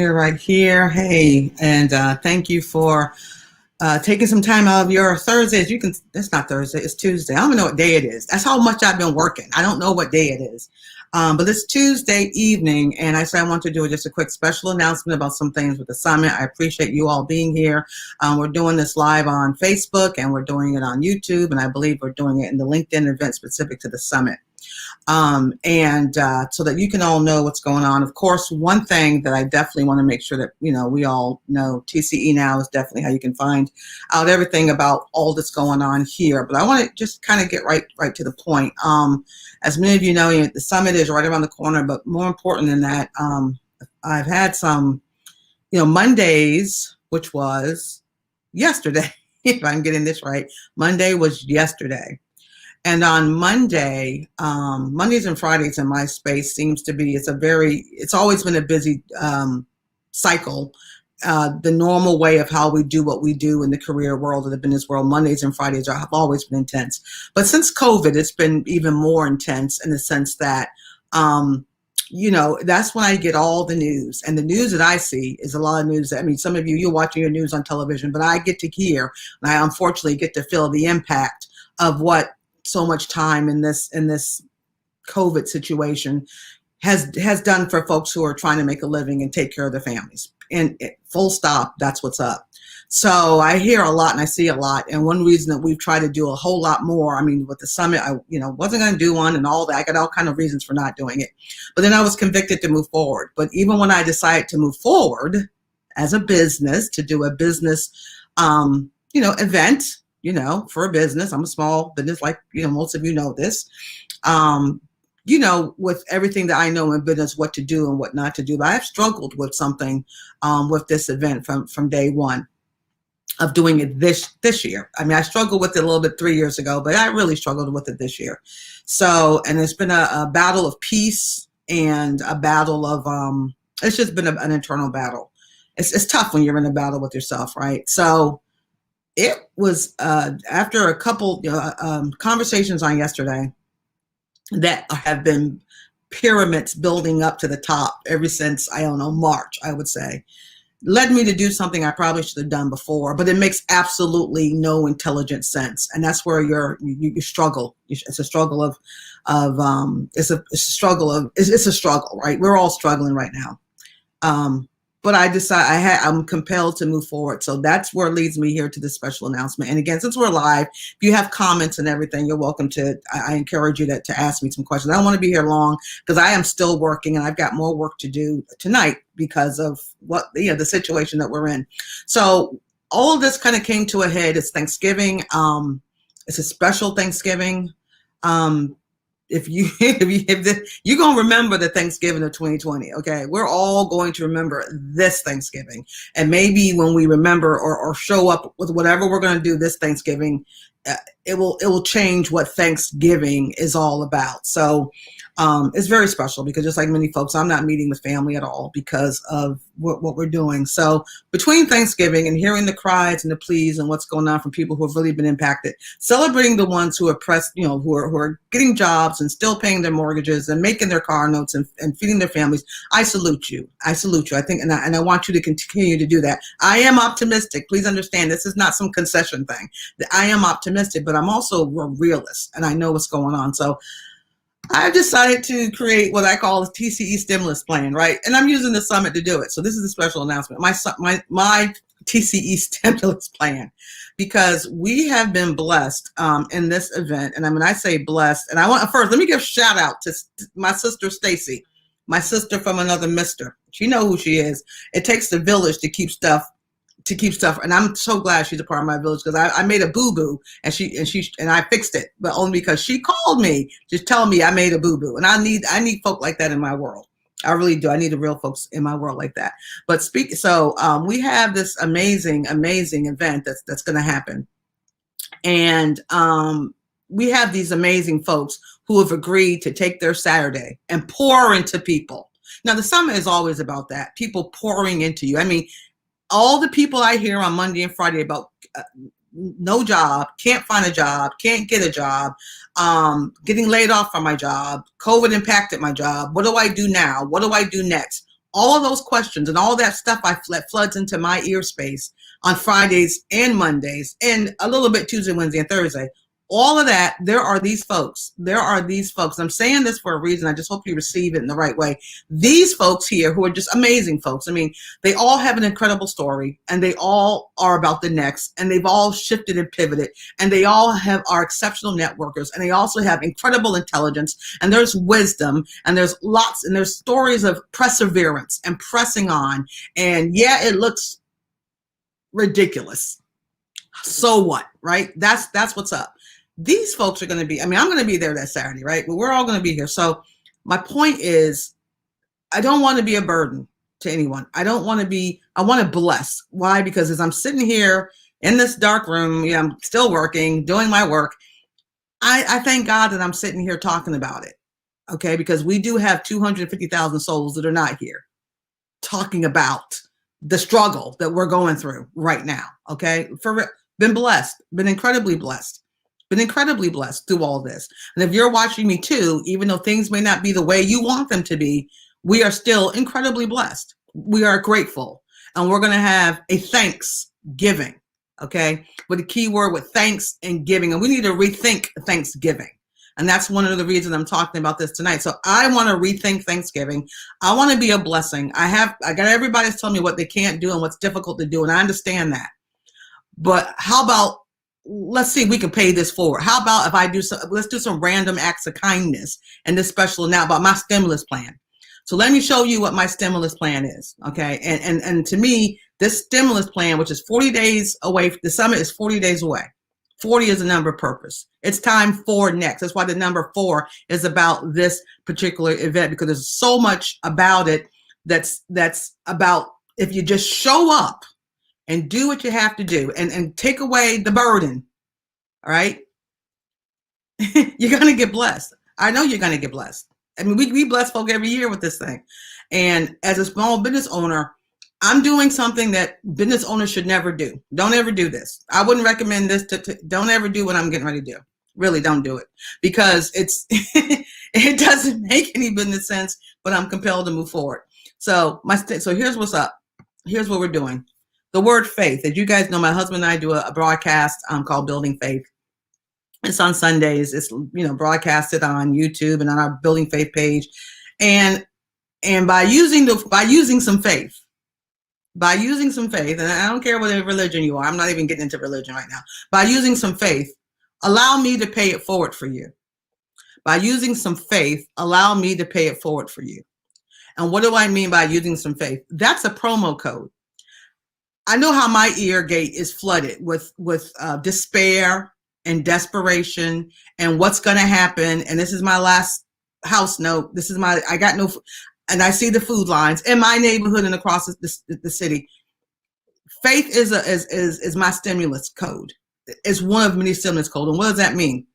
You're right here. Hey, and thank you for taking some time out of your Thursdays. It's not Thursday, it's Tuesday. I don't even know what day it is. That's how much I've been working. I don't know what day it is. But it's Tuesday evening, and I said I want to do just a quick special announcement about some things with the summit. I appreciate you all being here. We're doing this live on Facebook, and we're doing it on YouTube, and I believe we're doing it in the LinkedIn event specific to the summit. So that you can all know what's going on. Of course, one thing that I definitely want to make sure that, we all know, TCE Now is definitely how you can find out everything about all that's going on here. But I want to just kind of get right to the point. As many of you know, the summit is right around the corner, but more important than that, I've had some, Mondays, which was yesterday, if I'm getting this right. Monday was yesterday. And on Monday, Mondays and Fridays in my space seems to be, it's always been a busy cycle. The normal way of how we do what we do in the career world or the business world, Mondays and Fridays have always been intense. But since COVID, it's been even more intense in the sense that, that's when I get all the news. And the news that I see is a lot of news. I mean, some of you're watching your news on television, but I get to hear, and I unfortunately get to feel the impact of what so much time in this COVID situation has done for folks who are trying to make a living and take care of their families. And full stop, that's what's up. So I hear a lot and I see a lot. And one reason that we've tried to do a whole lot more, I mean, with the summit, I wasn't going to do one and all that. I got all kind of reasons for not doing it. But then I was convicted to move forward. But even when I decided to move forward as a business, to do a business, event, for a business. I'm a small business, like, most of you know this, with everything that I know in business, what to do and what not to do. But I've struggled with something with this event from day one of doing it this year. I mean, I struggled with it a little bit 3 years ago, but I really struggled with it this year. So, and it's been a battle of peace and a battle of, it's just been an internal battle. It's tough when you're in a battle with yourself, right? So, it was after a couple conversations on yesterday that have been pyramids building up to the top ever since, I don't know, March, I would say, led me to do something I probably should have done before, but it makes absolutely no intelligent sense. And that's where you struggle. It's a struggle it's a struggle, right? We're all struggling right now. But I decide I'm compelled to move forward. So that's where it leads me here to this special announcement. And again, since we're live, if you have comments and everything, you're welcome I encourage you to ask me some questions. I don't want to be here long because I am still working and I've got more work to do tonight because of the situation that we're in. So all of this kind of came to a head. It's Thanksgiving. It's a special Thanksgiving. If you're going to remember the Thanksgiving of 2020, okay? We're all going to remember this Thanksgiving. And maybe when we remember or show up with whatever we're going to do this Thanksgiving, it will change what Thanksgiving is all about. So it's very special because just like many folks, I'm not meeting with family at all because of what we're doing. So between Thanksgiving and hearing the cries and the pleas and what's going on from people who have really been impacted, celebrating the ones who are pressed, who are getting jobs and still paying their mortgages and making their car notes and feeding their families, I salute you. I salute you. I think, and I want you to continue to do that. I am optimistic. Please understand, this is not some concession thing. I am optimistic, but I'm also a realist and I know what's going on. So I've decided to create what I call a TCE Stimulus Plan, right? And I'm using the summit to do it. So this is a special announcement. My TCE Stimulus Plan, because we have been blessed in this event. And I say blessed, and let me give a shout out to my sister, Stacy, my sister from another mister. She know who she is. It takes the village to keep stuff. And I'm so glad she's a part of my village because I made a boo-boo and I fixed it, but only because she called me just telling me I made a boo-boo. And I need folk like that in my world. I really do. I need the real folks in my world like that. But we have this amazing event that's going to happen. And we have these amazing folks who have agreed to take their Saturday and pour into people. Now, the summit is always about that, people pouring into you. I mean, all the people I hear on Monday and Friday about no job, can't find a job, can't get a job, getting laid off from my job, COVID impacted my job. What do I do now? What do I do next? all of those questions and all that stuff that floods into my ear space on Fridays and Mondays and a little bit Tuesday, Wednesday, and Thursday. All of that, there are these folks. I'm saying this for a reason. I just hope you receive it in the right way. These folks here who are just amazing folks. I mean, they all have an incredible story, and they all are about the next, and they've all shifted and pivoted, and they all are exceptional networkers, and they also have incredible intelligence, and there's wisdom, and there's stories of perseverance and pressing on. And yeah, it looks ridiculous. So what, right? That's what's up. These folks are going to be, I'm going to be there that Saturday, right? But we're all going to be here. So my point is, I don't want to be a burden to anyone. I want to bless. Why? Because as I'm sitting here in this dark room, I'm still working, doing my work. I thank God that I'm sitting here talking about it. Okay. Because we do have 250,000 souls that are not here talking about the struggle that we're going through right now. Okay. Been blessed, been incredibly blessed through all this. And if you're watching me too, even though things may not be the way you want them to be, we are still incredibly blessed. We are grateful. And we're going to have a Thanksgiving, okay? With the key word with thanks and giving. And we need to rethink Thanksgiving. And that's one of the reasons I'm talking about this tonight. So I want to rethink Thanksgiving. I want to be a blessing. I got everybody's telling me what they can't do and what's difficult to do. And I understand that. But how about, let's see if we can pay this forward. How about if let's do some random acts of kindness in this special now about my stimulus plan. So let me show you what my stimulus plan is. Okay. And to me, this stimulus plan, which is 40 days away, the summit is 40 days away. 40 is a number of purpose. It's time for next. That's why the number 4 is about this particular event, because there's so much about it that's about if you just show up and do what you have to do and take away the burden, all right? You're going to get blessed. I know you're going to get blessed. I mean, we bless folk every year with this thing. And as a small business owner, I'm doing something that business owners should never do. Don't ever do this. I wouldn't recommend this don't ever do what I'm getting ready to do. Really don't do it, because it doesn't make any business sense, but I'm compelled to move forward. So here's what's up. Here's what we're doing. The word faith. As you guys know, my husband and I do a broadcast called Building Faith. It's on Sundays. It's broadcasted on YouTube and on our Building Faith page. And by using some faith, and I don't care what religion you are. I'm not even getting into religion right now. By using some faith, allow me to pay it forward for you. By using some faith, allow me to pay it forward for you. And what do I mean by using some faith? That's a promo code. I know how my ear gate is flooded with despair and desperation and what's going to happen. And this is my last house note. And I see the food lines in my neighborhood and across the city. Faith is my stimulus code. It's one of many stimulus codes. And what does that mean?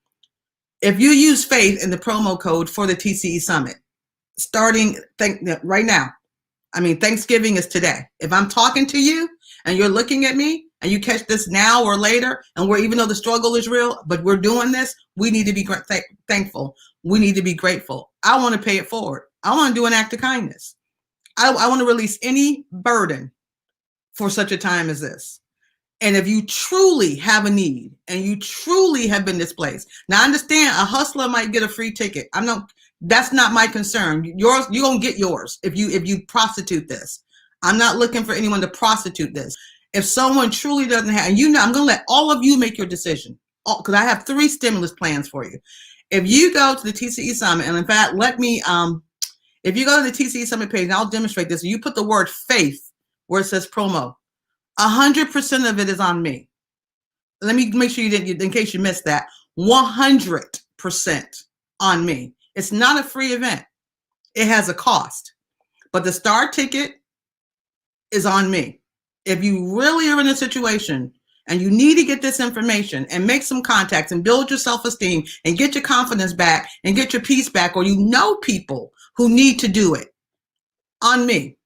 If you use faith in the promo code for the TCE Summit, starting right now, Thanksgiving is today. If I'm talking to you and you're looking at me and you catch this now or later, and even though the struggle is real, but we're doing this, we need to be thankful. We need to be grateful. I want to pay it forward. I want to do an act of kindness. I want to release any burden for such a time as this. And if you truly have a need and you truly have been displaced, now understand, a hustler might get a free ticket. That's not my concern. You're gonna get yours if you prostitute this. I'm not looking for anyone to prostitute this. If someone truly doesn't have, and I'm gonna let all of you make your decision, because I have 3 stimulus plans for you. If you go to the TCE Summit, and in fact, if you go to the TCE Summit page, and I'll demonstrate this, and you put the word faith where it says promo, 100% of it is on me. Let me make sure you didn't, in case you missed that, 100% on me. It's not a free event. It has a cost, but the star ticket is on me. If you really are in a situation and you need to get this information and make some contacts and build your self-esteem and get your confidence back and get your peace back, or you know people who need to do it, on me,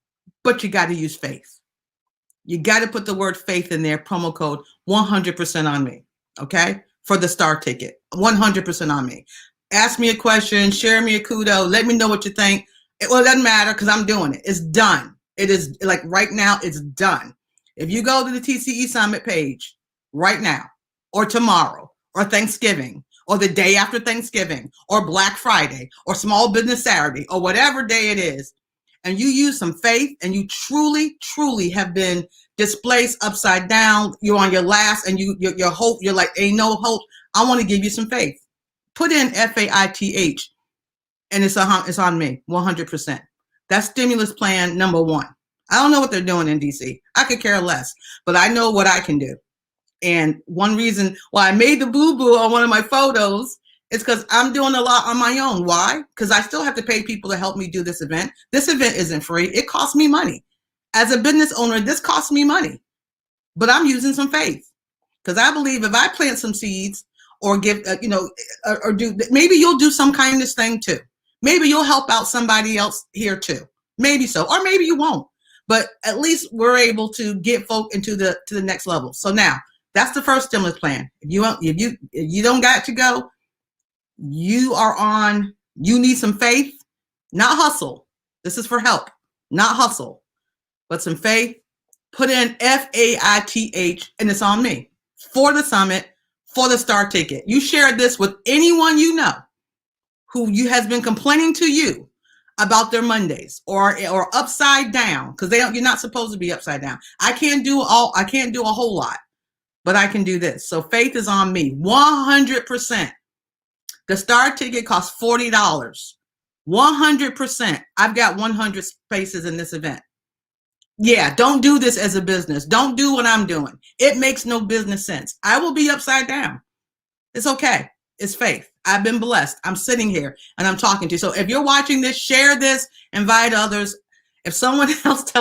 but you got to use faith. You got to put the word faith in there, promo code 100% on me, okay? For the star ticket, 100% on me. Ask me a question, share me a kudo, let me know what you think. Well, it doesn't matter because I'm doing it. It's done. It is like right now, it's done. If you go to the TCE Summit page right now, or tomorrow, or Thanksgiving, or the day after Thanksgiving, or Black Friday, or Small Business Saturday, or whatever day it is, and you use some faith and you truly, truly have been displaced upside down, you're on your last and your hope, you're like, ain't no hope. I want to give you some faith. Put in FAITH and it's on me 100%. That's stimulus plan number 1. I don't know what they're doing in DC. I could care less, but I know what I can do. And one reason why I made the boo-boo on one of my photos is because I'm doing a lot on my own. Why? Because I still have to pay people to help me do this event. This event isn't free. It costs me money. As a business owner, this costs me money. But I'm using some faith because I believe if I plant some seeds or give, or do, maybe you'll do some kindness thing too. Maybe you'll help out somebody else here too. Maybe so, or maybe you won't. But at least we're able to get folk into the next level. So now that's the first stimulus plan. If you don't got to go, you need some faith, not hustle. This is for help, not hustle, but some faith. Put in FAITH and it's on me for the summit, for the star ticket. You share this with anyone you know who has been complaining to you about their Mondays or upside down, because you're not supposed to be upside down. I can't do a whole lot, but I can do this. So faith is on me 100%. The star ticket costs $40. 100%. I've got 100 spaces in this event. Yeah, don't do this as a business. Don't do what I'm doing. It makes no business sense. I will be upside down. It's okay. It's faith. I've been blessed. I'm sitting here and I'm talking to you. So if you're watching this, share this, invite others. If someone else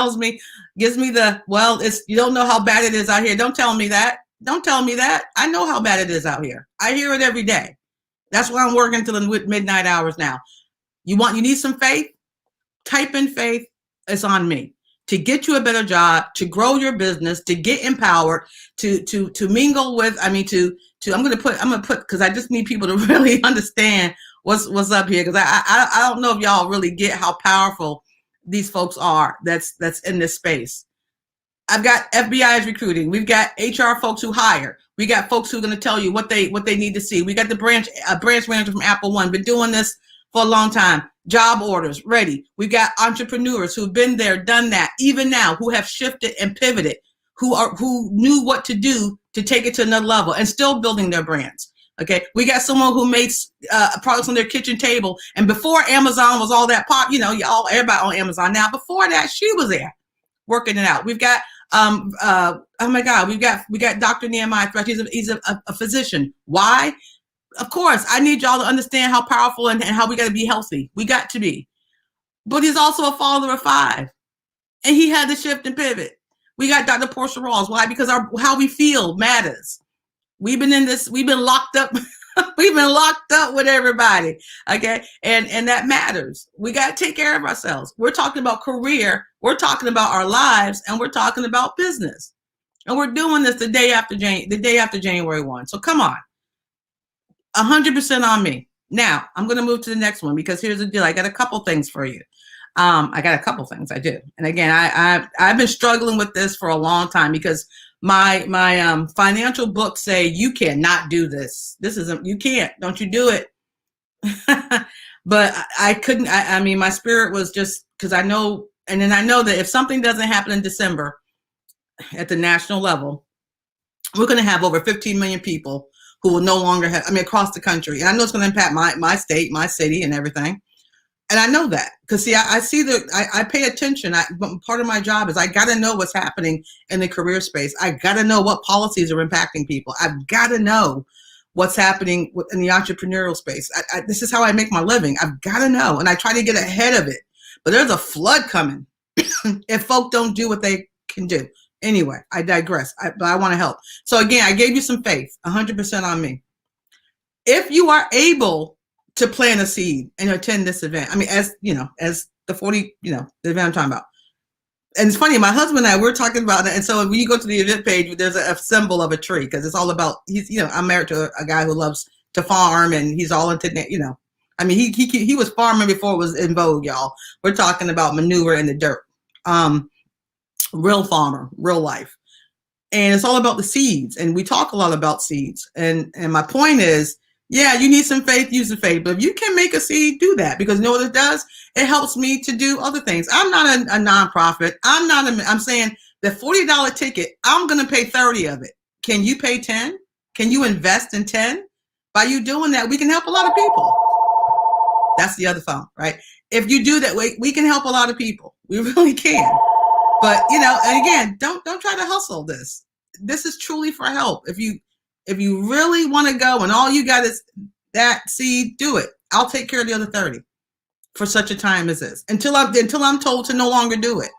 gives me you don't know how bad it is out here. Don't tell me that. Don't tell me that. I know how bad it is out here. I hear it every day. That's why I'm working till the midnight hours now. You need some faith? Type in faith. It's on me to get you a better job, to grow your business, to get empowered, to mingle with. I'm gonna put because I just need people to really understand what's up here, because I don't know if y'all really get how powerful these folks are. That's in this space. I've got FBI's recruiting. We've got HR folks who hire. We got folks who are going to tell you what they need to see. We got the branch manager from Apple One, been doing this for a long time. Job orders ready. We've got entrepreneurs who've been there, done that, even now, who have shifted and pivoted, who knew what to do to take it to another level and still building their brands. Okay, we got someone who makes products on their kitchen table, and before Amazon was all that pop, everybody on Amazon now. Before that, she was there working it out. We've got oh my God, we got Dr. Nehemiah Thresh. He's a physician. Why? Of course, I need y'all to understand how powerful and how we got to be healthy. We got to be. But he's also a father of 5, and he had to shift and pivot. We got Dr. Portia Rawls. Why? Because how we feel matters. We've been locked up. We've been locked up with everybody. Okay. And that matters. We got to take care of ourselves. We're talking about career. We're talking about our lives, and we're talking about business. And we're doing this the day after January 1. So come on. 100% on me. Now I'm going to move to the next one, because here's the deal. I got a couple things for you. I do. And again, I've been struggling with this for a long time, because my financial books say you cannot do this. You can't. Don't you do it. But I couldn't. My spirit was just, because I know, and then I know that if something doesn't happen in December at the national level, we're going to have over 15 million people who will no longer have, across the country. And I know it's going to impact my state, my city, and everything. And I know that, because see, I pay attention. Part of my job is I got to know what's happening in the career space. I got to know what policies are impacting people. I've got to know what's happening in the entrepreneurial space. This is how I make my living. I've got to know, and I try to get ahead of it. But there's a flood coming if folk don't do what they can do. Anyway, I digress, but I want to help. So again, I gave you some faith, 100% on me. If you are able to plant a seed and attend this event, as the 40, the event I'm talking about. And it's funny, my husband and I, we're talking about it. And so when you go to the event page, there's a symbol of a tree, because it's all about, I'm married to a guy who loves to farm, and he's all into, I mean, he was farming before it was in vogue, y'all. We're talking about manure in the dirt. Real farmer, real life. And it's all about the seeds. And we talk a lot about seeds. And my point is, yeah, you need some faith, use the faith. But if you can make a seed, do that. Because you know what it does? It helps me to do other things. I'm not a nonprofit. I'm saying the $40 ticket, I'm going to pay 30 of it. Can you pay 10? Can you invest in 10? By you doing that, we can help a lot of people. That's the other phone, right? If you do that, we can help a lot of people. We really can. But, you know, and again, don't try to hustle this. This is truly for help. If you really want to go and all you got is that seed, do it. I'll take care of the other 30 for such a time as this. Until I'm told to no longer do it.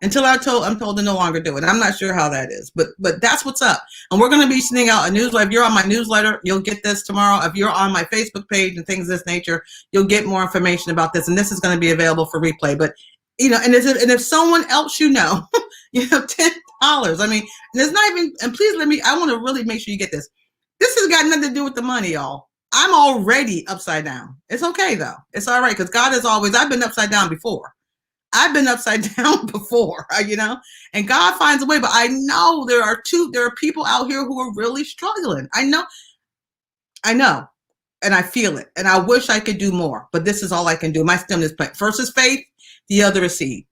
Until I'm told to no longer do it. I'm not sure how that is, but that's what's up. And we're going to be sending out a newsletter. If you're on my newsletter, you'll get this tomorrow. If you're on my Facebook page and things of this nature, you'll get more information about this. And this is going to be available for replay. But you know, and if someone else you know, $10. I mean, and it's not even. And please I want to really make sure you get this. This has got nothing to do with the money, y'all. I'm already upside down. It's okay though. It's all right because God is always. I've been upside down before. I've been upside down before, you know, and God finds a way. But I know there are people out here who are really struggling. I know, and I feel it. And I wish I could do more, but this is all I can do. My stimulus plan. First is faith, the other is seed.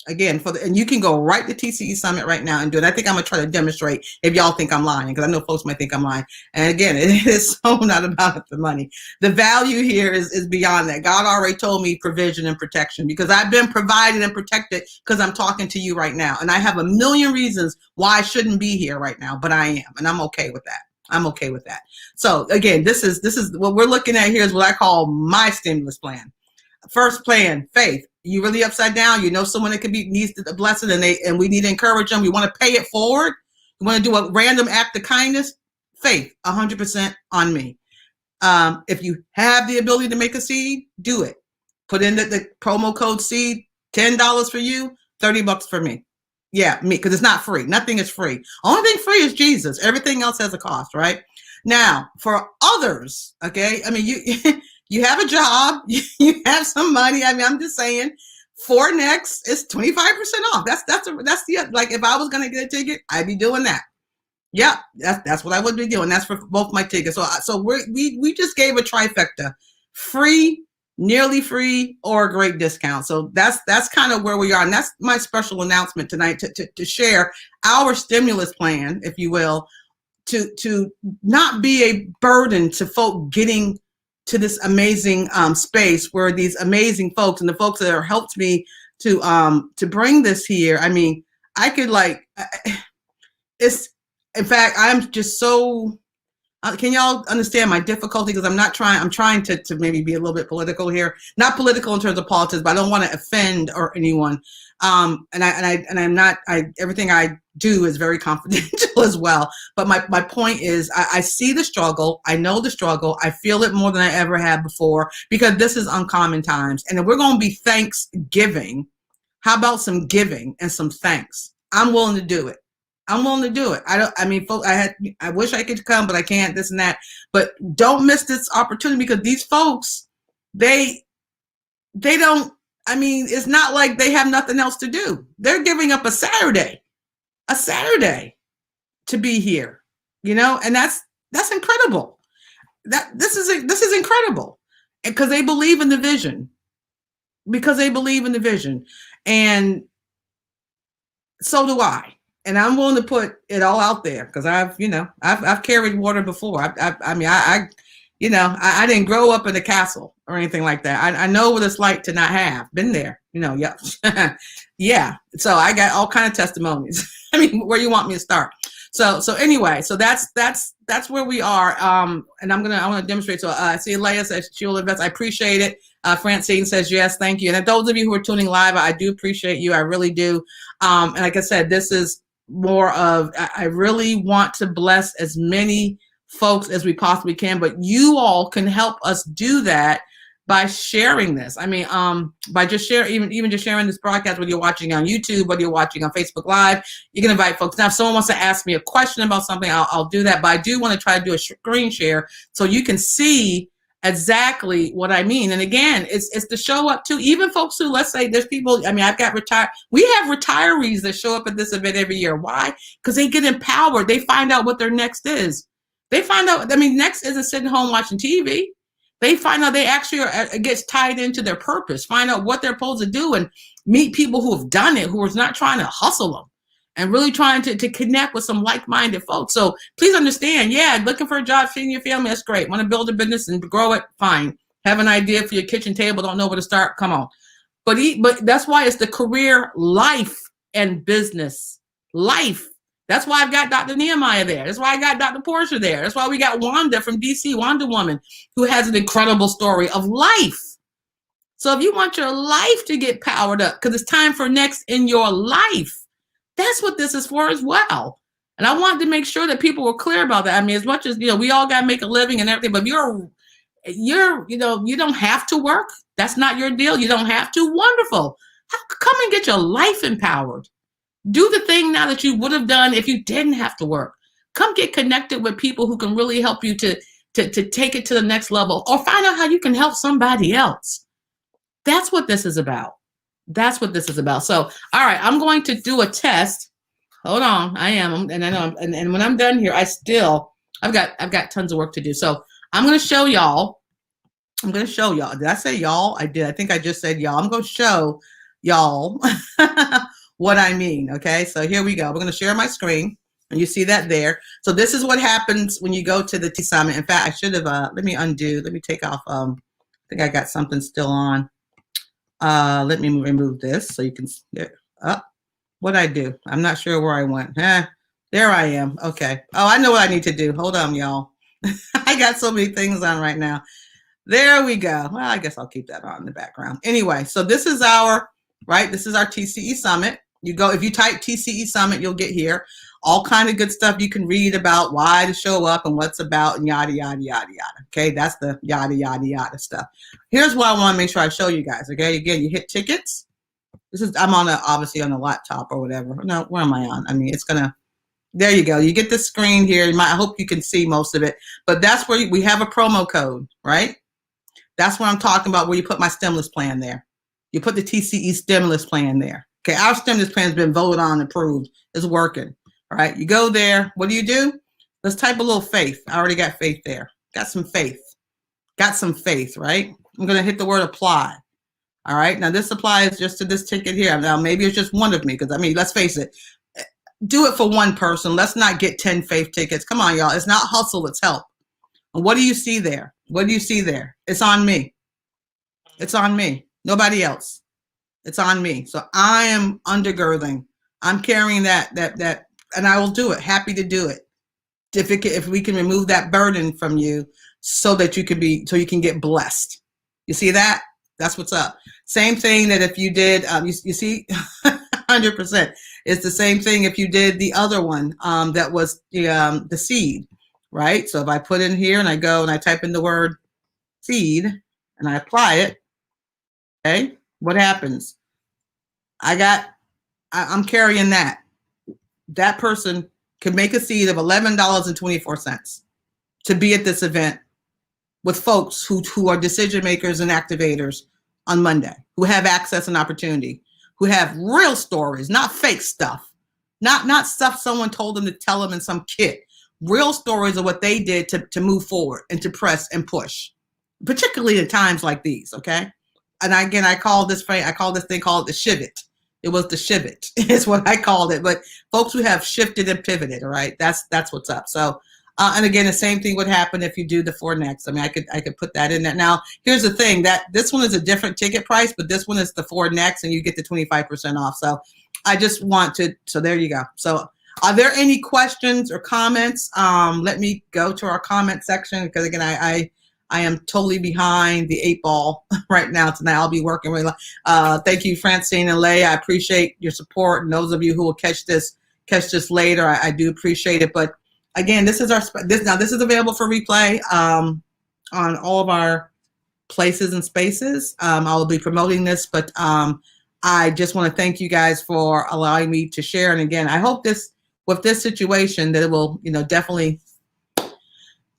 Again, and you can go right to TCE Summit right now and do it. I think I'm going to try to demonstrate if y'all think I'm lying, because I know folks might think I'm lying. And again, it is so not about the money. The value here is beyond that. God already told me provision and protection because I've been provided and protected because I'm talking to you right now. And I have a million reasons why I shouldn't be here right now, but I am. And I'm okay with that. I'm okay with that. So again, this is what we're looking at here is what I call my stimulus plan. First plan, faith. You really upside down. You know someone that needs a blessing, and we need to encourage them. We want to pay it forward. You want to do a random act of kindness. Faith, 100% on me. If you have the ability to make a seed, do it. Put in the promo code seed. $10 for you, $30 for me. Yeah, me, because it's not free. Nothing is free. Only thing free is Jesus. Everything else has a cost, right? Now, for others, okay. I mean, you have a job, you have some money. I mean, I'm just saying, for next is 25% off. That's the like. If I was gonna get a ticket, I'd be doing that. Yeah, that's what I would be doing. That's for both my tickets. So we just gave a trifecta: free, nearly free, or a great discount. So that's kind of where we are, and that's my special announcement tonight to share our stimulus plan, if you will, to not be a burden to folk getting to this amazing space where these amazing folks and the folks that have helped me to bring this here. I mean, I could it's, in fact, I'm just so, can y'all understand my difficulty? Because I'm trying to maybe be a little bit political here, not political in terms of politics, but I don't want to offend or anyone. Everything I do is very confidential as well. But my point is, I see the struggle. I know the struggle. I feel it more than I ever have before because this is uncommon times. And if we're going to be Thanksgiving, how about some giving and some thanks? I'm willing to do it. I'm willing to do it. I wish I could come, but I can't, this and that. But don't miss this opportunity because these folks, they don't, I mean, it's not like they have nothing else to do. They're giving up a Saturday to be here, you know, and that's incredible. This is incredible because they believe in the vision. And so do I. And I'm willing to put it all out there because I've carried water before. I didn't grow up in a castle or anything like that. I know what it's like to not have been there, you know. Yeah. Yeah. So I got all kind of testimonies. I mean, where you want me to start? So anyway, so that's where we are. And I want to demonstrate. So I see Leah says she'll invest. I appreciate it. Francine says yes, thank you. And those of you who are tuning live, I do appreciate you. I really do. And like I said, this is more of, I really want to bless as many folks as we possibly can, but you all can help us do that by sharing this. I mean, by just sharing, even just sharing this broadcast, whether you're watching on YouTube, whether you're watching on Facebook Live, you can invite folks. Now, if someone wants to ask me a question about something, I'll do that, but I do want to try to do a screen share so you can see exactly what I mean. And again, it's to show up too. Even folks who, let's say there's people, I mean, I've got we have retirees that show up at this event every year. Why? Because they get empowered. They find out what their next is. They find out, I mean, next isn't sitting home watching TV. They find out they actually it gets tied into their purpose, find out what they're supposed to do, and meet people who have done it, who are not trying to hustle them and really trying to connect with some like-minded folks. So please understand, yeah, looking for a job, feeding your family, that's great. Want to build a business and grow it, fine. Have an idea for your kitchen table, don't know where to start, come on. But that's why it's the career, life, and business. Life. That's why I've got Dr. Nehemiah there. That's why I got Dr. Portia there. That's why we got Wanda from DC, Wanda Woman, who has an incredible story of life. So if you want your life to get powered up, because it's time for next in your life, that's what this is for as well. And I wanted to make sure that people were clear about that. I mean, as much as, you know, we all got to make a living and everything, but you don't have to work. That's not your deal. You don't have to. Wonderful. Come and get your life empowered. Do the thing now that you would have done if you didn't have to work. Come get connected with people who can really help you to take it to the next level, or find out how you can help somebody else. That's what this is about. That's what this is about. So, all right, I'm going to do a test. Hold on, I am, and I know, and when I'm done here, I've got tons of work to do. So I'm going to show y'all. Did I say y'all? I did. I think I just said y'all. I'm going to show y'all what I mean. Okay, so here we go. We're going to share my screen, and you see that there. So this is what happens when you go to the TCE Summit. In fact, I should have. Let me undo. Let me take off. I think I got something still on. Let me remove this so you can what I do. I'm not sure where I went. There I am. Okay. Oh, I know what I need to do. Hold on, y'all. I got so many things on right now. There we go. Well, I guess I'll keep that on in the background. Anyway, so this is our TCE Summit. You go, if you type TCE Summit, you'll get here. All kind of good stuff you can read about why to show up and what's about and yada, yada, yada, yada. Okay, that's the yada, yada, yada stuff. Here's what I want to make sure I show you guys. Okay, again, you hit tickets. I'm obviously on a laptop or whatever. No, where am I on? I mean, there you go. You get the screen here. I hope you can see most of it. But that's where we have a promo code, right? That's what I'm talking about, where you put my stimulus plan there. You put the TCE Stimulus Plan there. Okay, our stimulus plan has been voted on and approved. It's working. All right, you go there. What do? Let's type a little faith. I already got faith there. Got some faith. Right? I'm going to hit the word apply. All right, now this applies just to this ticket here. Now, maybe it's just one of me, because, I mean, let's face it. Do it for one person. Let's not get 10 faith tickets. Come on, y'all. It's not hustle, it's help. And what do you see there? It's on me. It's on me. Nobody else. It's on me. So I am undergirding. I'm carrying that, and I will do it. Happy to do it. If we can remove that burden from you, so that you can get blessed. You see that? That's what's up. Same thing that if you did, you see, 100%. It's the same thing if you did the other one, that was the seed, right? So if I put in here and I go and I type in the word seed and I apply it, okay, what happens? I'm carrying that. That person can make a seed of $11.24 to be at this event with folks who are decision makers and activators on Monday, who have access and opportunity, who have real stories, not fake stuff, not stuff someone told them to tell them in some kit. Real stories of what they did to move forward and to press and push, particularly in times like these. Okay, and again, I call this thing called the shivit. It was the shivit. It's what I called it. But folks who have shifted and pivoted, all right, that's what's up. So. And again, the same thing would happen if you do the 4 next. I mean, I could put that in there. Now, here's the thing, that this one is a different ticket price, but this one is the 4 next, and you get the 25% off. So I just want to, so there you go. So are there any questions or comments? Let me go to our comment section, because again, I am totally behind the 8 ball right now tonight. I'll be working really long. Thank you, Francine and Leigh. I appreciate your support, and those of you who will catch this later, I do appreciate it. But again, this is available for replay on all of our places and spaces. I will be promoting this, but I just want to thank you guys for allowing me to share. And again, I hope with this situation that it will, definitely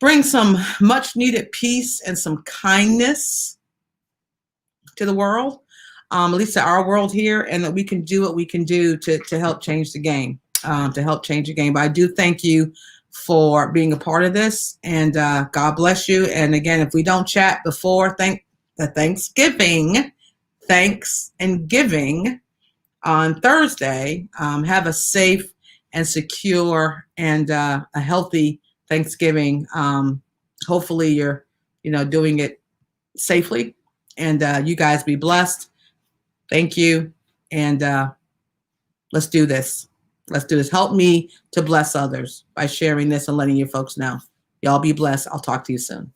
bring some much needed peace and some kindness to the world, at least to our world here, and that we can do what we can do to help change the game, But I do thank you for being a part of this, and God bless you. And again, if we don't chat before Thanksgiving on Thursday, have a safe and secure and a healthy Thanksgiving. Hopefully you're, doing it safely, and you guys be blessed. Thank you. And let's do this. Help me to bless others by sharing this and letting you folks know. Y'all be blessed. I'll talk to you soon.